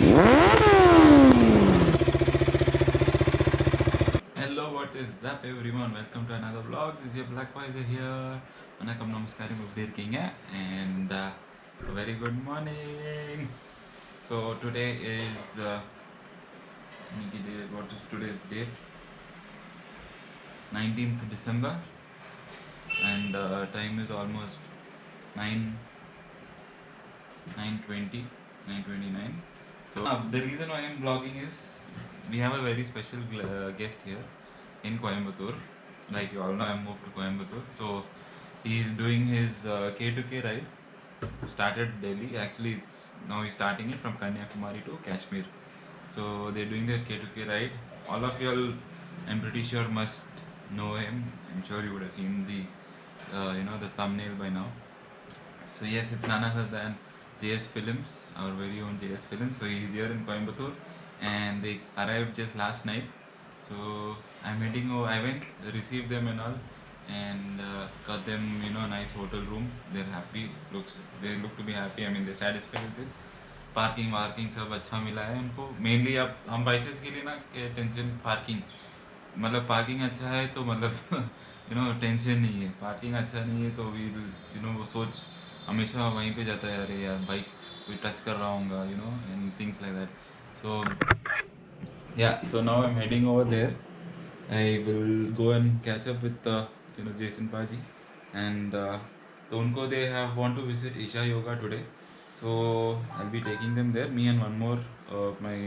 Hello, what is up everyone? Welcome to another vlog. This is your Black Boys here. Vanakkam namaskaram எப்படி இருக்கீங்க? And a very good morning. So today is what is today's date? 19th December, and time is almost 9:20, 9:29. So the reason why I'm vlogging is we have a very special guest here in Coimbatore. Like you all know, I moved to Coimbatore, so he is doing his K2K ride. Started Delhi. Actually, now he's starting it from Kanyakumari to Kashmir. So they're doing their K2K ride. All of you all, I'm pretty sure, must know him. I'm sure you would have seen the the thumbnail by now. So yes, it's none other than JS Films, our very own JS Films. So he's here in Coimbatore, and they arrived just last night. So I'm heading over. I went, received them and all, and got them a nice hotel room. They're happy. They look to be happy. I mean, they're satisfied with it. Parking सब अच्छा मिला है उनको. Mainly अब हम bikers के लिए ना टेंशन पार्किंग, मतलब पार्किंग अच्छा है तो मतलब टेंशन नहीं है. पार्किंग अच्छा नहीं है तो वो सोच हमेशा वहीं पे जाता है, अरे यार बाइक कोई टच कर रहा होगा and things like that. So so now I'm heading over there. I will go and catch up with Jason Paji, and तो उनको they have want to visit Isha Yoga today. So I'll be taking them there. Me and one more my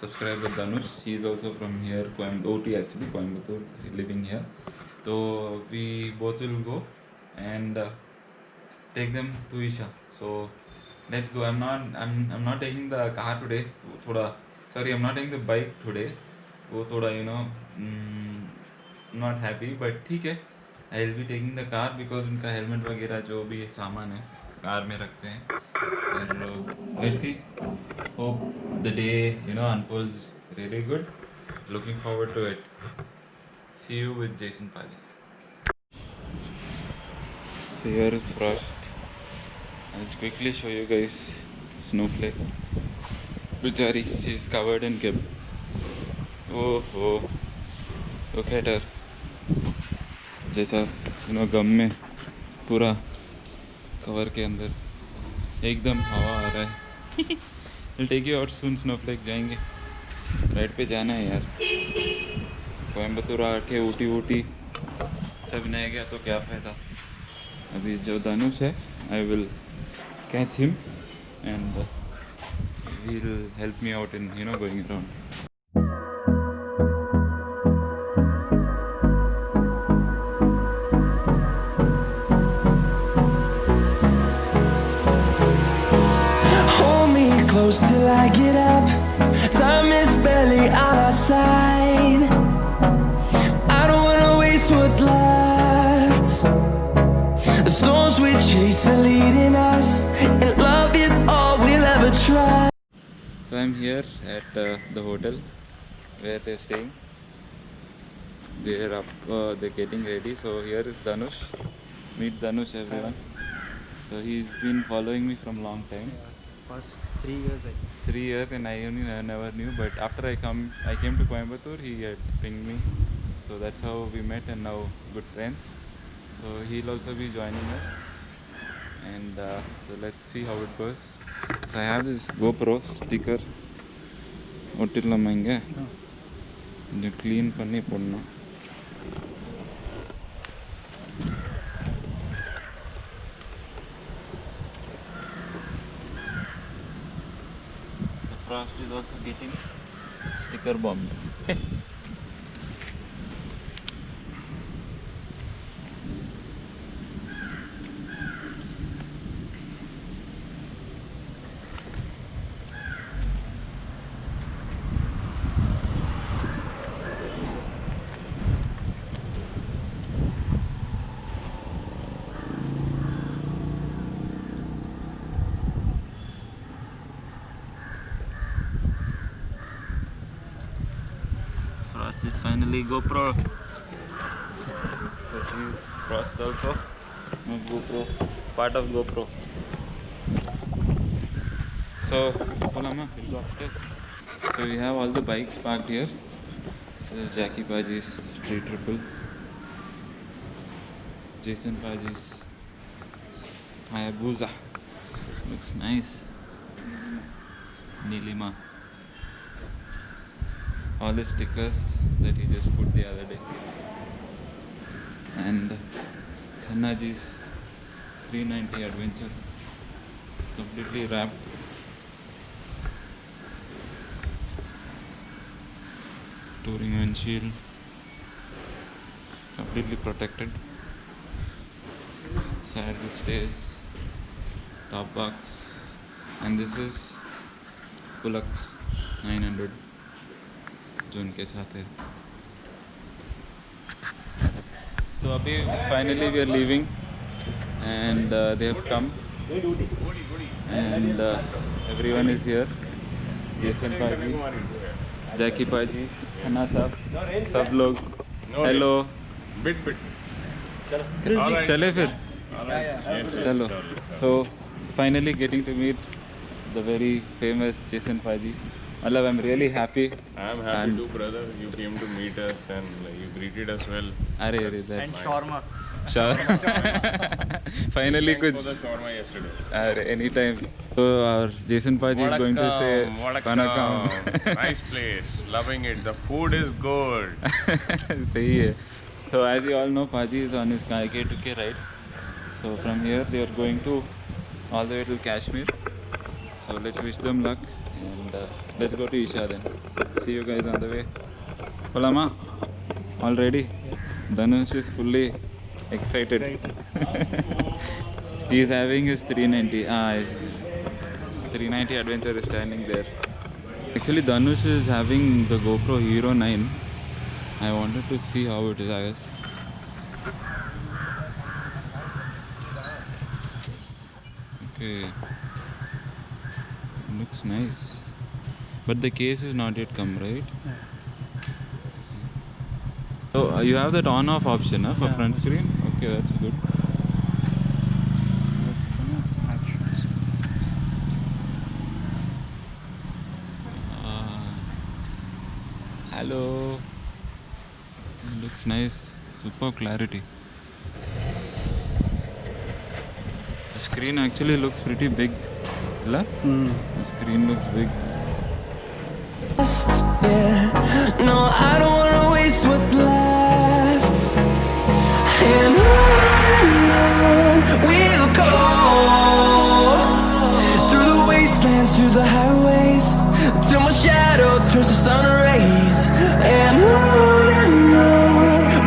subscriber Dhanush. He is also from here, OT actually, Coimbatore, living here. So we both will go and take them to Isha. So let's go. I'm not taking the car today. I'm not taking the bike today. वो थोड़ा not happy, but ठीक है. I will be taking the car because उनका helmet वगैरह जो भी सामान है कार में रखते हैं. और let's see. Hope the day unfolds really good. Looking forward to it. See you with Jason Paji. So here is Frost. I'll quickly show you guys Snowflake. Bichari, she is covered in kib. Oh, look at her. जैसा गम में पूरा cover के अंदर एकदम हवा आ रहा है. I'll take you out soon. Snowflake जाएंगे, राइड पे जाना है यार. कोयम्बतूर आके ऊटी सब नहीं गया तो क्या फ़ायदा. अभी जो धनुष है, I will catch him and he will help me out in going around. Hold me close till I get up. Time is barely on our side. I don't wanna waste what's left. The storms we chase are leading us, and love is all we'll ever try. So I'm here at the hotel where they're staying. They're up, they're getting ready. So here is Dhanush. Meet Dhanush, everyone. So he's been following me from long time. Past 3 years. 3 years, and I never knew. But after I came to Coimbatore, he had pinged me. So that's how we met, and now good friends. So he'll also be joining us, and so let's see how it goes. So I have this GoPro sticker. ஒட்டிடலாமா இங்கே கொஞ்சம் clean பண்ணி போடணும். The Frost is also getting sticker bombed. Frost is finally GoPro. Frost also GoPro, part of GoPro. So, Polama, we'll go upstairs. So we have all the bikes parked here. This is Jackie Paji's Street Triple. Jason Paji's Hayabusa. Looks nice. Nilima. All the stickers that he just put the other day. And Khannaji's 390 Adventure. Completely wrapped. Touring windshield. Completely protected. Saddle stairs. Top box. And this is Pulux 900 जो उनके साथ है. So अभी finally we are leaving and they have come and everyone is here. Jason Paji, Jackie Paji, Khanna साहब, सब लोग. Hello. चले फिर. चलो. So finally getting to meet the very famous Jason Paji. I'm really happy. I'm happy too, brother. You came to meet us and you greeted us well. That's And shawarma. Finally Thanks kuch for the shawarma yesterday. anytime. So our Jason Paji is going to say Vanakkam. Nice place. Loving it. The food is good. सही है. So as you all know, Paji is on his K2K ride. So from here they are going to all the way to Kashmir. So let's wish them luck and let's go to Isha then. See you guys on the way. Polama, all ready? Dhanush is fully excited. He is having his 390. His 390 Adventure is standing there. Actually, Dhanush is having the GoPro Hero 9. I wanted to see how it is, I guess. Okay. Looks nice. But the case is not yet come, right? So you have that on-off option for front screen? Okay, that's good. Hello. Looks nice. Super clarity. The screen actually looks pretty big. The screen looks big. Yeah, no, I don't wanna waste what's left. And on we'll go through the wastelands, through the highways, till my shadow turns to sun rays. And on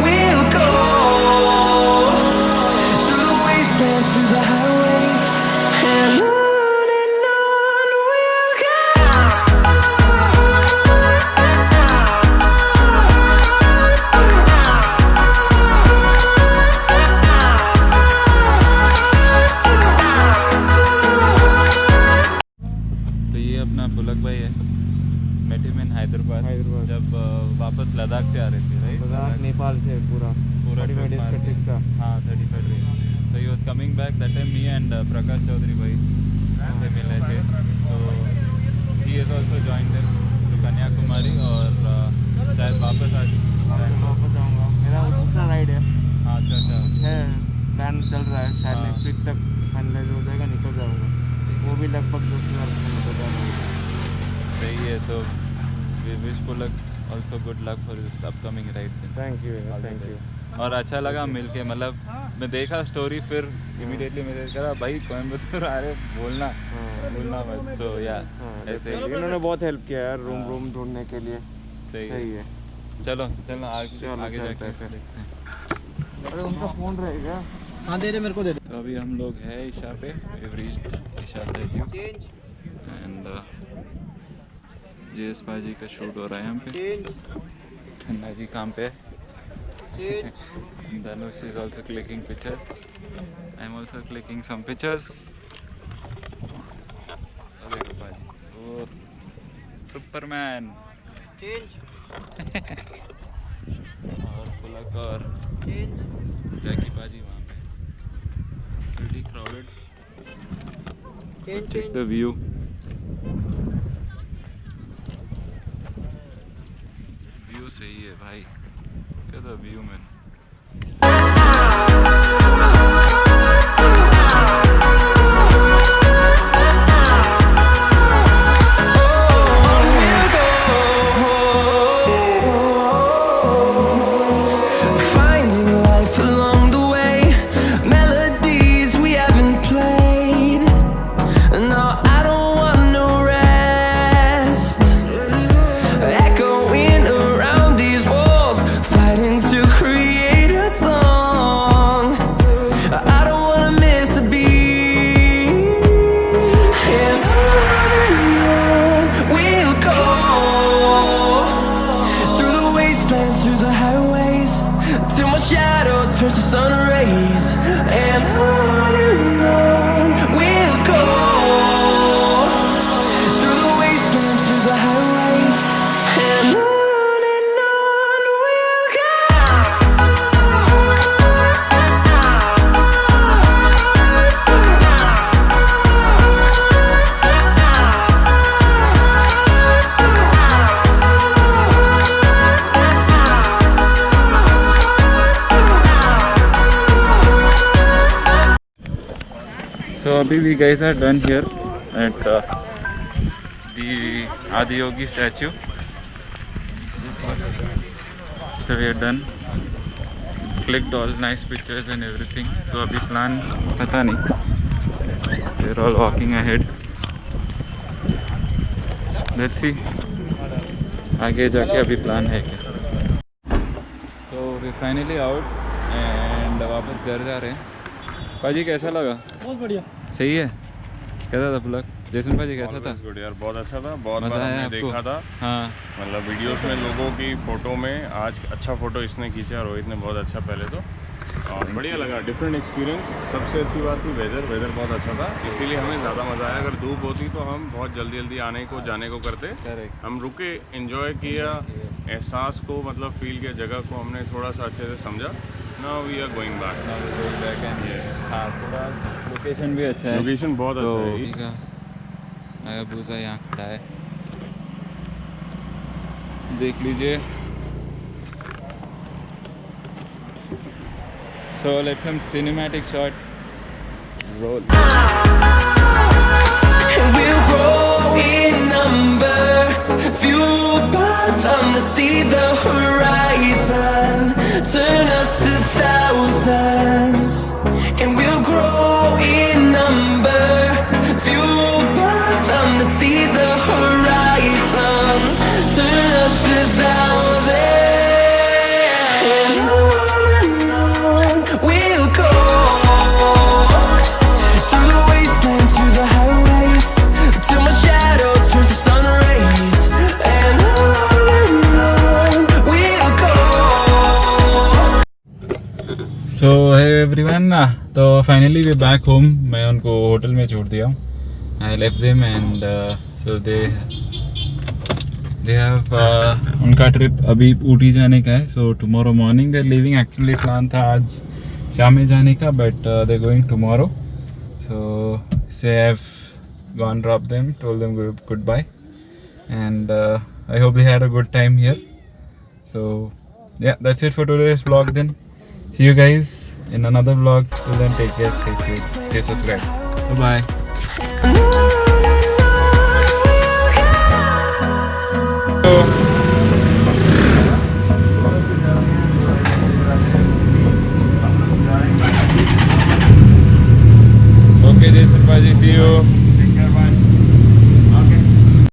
we'll go through the wastelands, through the highways, and on we'll go. तो ये अपना पुलक भाई है. Met him in Hyderabad जब वापस लद्दाख से आ रहे थे, राइट? लद्दाख नेपाल से पूरा 35 days का ट्रिप था. हाँ, 35 days. So he was coming back that time. Me and Prakash Chaudhary भाई से मिले थे. So he has also joined them to Kanyakumari और शायद वापस आज वापस आऊँगा. मेरा दूसरा राइड है. हाँ, अच्छा. है प्लान चल रहा है. शायद नेक्स्ट वीक तक फाइनलाइज हो जाएगा, निकल जाऊँगा. वो भी लगभग 2,000 किलोमीटर जाना है. सही है. तो we wish Pulak also good luck for his upcoming ride. Thank you. Thank you. और अच्छा लगा मिलके. मतलब मैं देखा स्टोरी, फिर इमीडिएटली मैसेज करा, भाई कोयम्बतूर आ रहे, बोलना मत. सो या ऐसे ही. इन्होंने बहुत हेल्प किया यार रूम ढूंढने के लिए. सही सही है. है. चलो आगे चलो, जाके चलते हैं फिर. देखते हैं. अरे उनका फ़ोन रहेगा. हाँ दे दे मेरे को दे दे. तो अभी हम लोग हैं ईशा पे. We have reached Isha statue and JS paaji का शूट हो रहा है यहाँ पे. खन्ना जी काम पे. Dhanush is also clicking pictures. I am also clicking some pictures. देखो पाजी. Oh, Superman. और पुलक और जैकी पाजी वहाँ पे. Pretty crowded. Check the view. है भाई, क्या the view man. Finding life along the way, melodies we haven't played. No, I don't want no rest. Echoing around these walls, fighting to create a song. I don't wanna miss a beat. And on we'll go, through the wastelands, through the highways, till my shadow turns to sun rays. And on we'll go, through the wastelands, through the highways, and on we'll go. So abhi we guys are done here at the Adiyogi statue. So we are done, clicked all nice pictures and everything. So abhi plan pata nahi, we are all walking ahead. Let's see आगे जाके अभी plan है क्या. तो we finally out and वापस घर जा रहे हैं. पाजी कैसा लगा? बहुत बढ़िया. सही है. कैसा था ब्लॉग? जैसन पाजी कैसा था? गुड यार, बहुत अच्छा था. बहुत मज़ा बार आया हमने आपको? देखा था, हाँ मतलब वीडियोस में लोगों की फ़ोटो में. आज अच्छा फ़ोटो इसने खींचा, रोहित ने बहुत अच्छा पहले तो, और बढ़िया लगा. Different experience. सबसे अच्छी बात थी वेदर बहुत अच्छा था, इसीलिए हमें ज़्यादा मज़ा आया. अगर धूप होती तो हम बहुत जल्दी आने को जाने को करते. करेक्ट. हम रुके, एंजॉय किया, एहसास को मतलब फील किया, जगह को हमने थोड़ा सा अच्छे से समझा. Now we are going back. हाँ थोड़ा लोकेशन भी अच्छा है. लोकेशन बहुत तो अच्छा है. ठीक है. भूसा यहाँ खड़ा है, देख लीजिए. So let's some cinematic shots. Roll. We'll grow in number, fueled by them to see the horizon, turn us to thousands. And we'll grow in number, fueled by them to see the horizon, turn us to thousands. And on we'll go, through the wastelands, through the highways, till my shadow turns to sun rays. And on we'll go. So hey everyone, तो finally we back home. मैं उनको hotel में छोड़ दिया. I left them and so they have उनका trip अभी ऊटी जाने का है. So tomorrow morning they leaving. Actually plan था आज शाम में जाने का, but they going tomorrow. So say have gone drop them, told them good bye, and I hope they had a good time here. So yeah, that's it for today's vlog then. See you guys in another vlog. Till then, take care, stay safe, stay subscribed. Bye bye. Okay, Jason Paji, see you.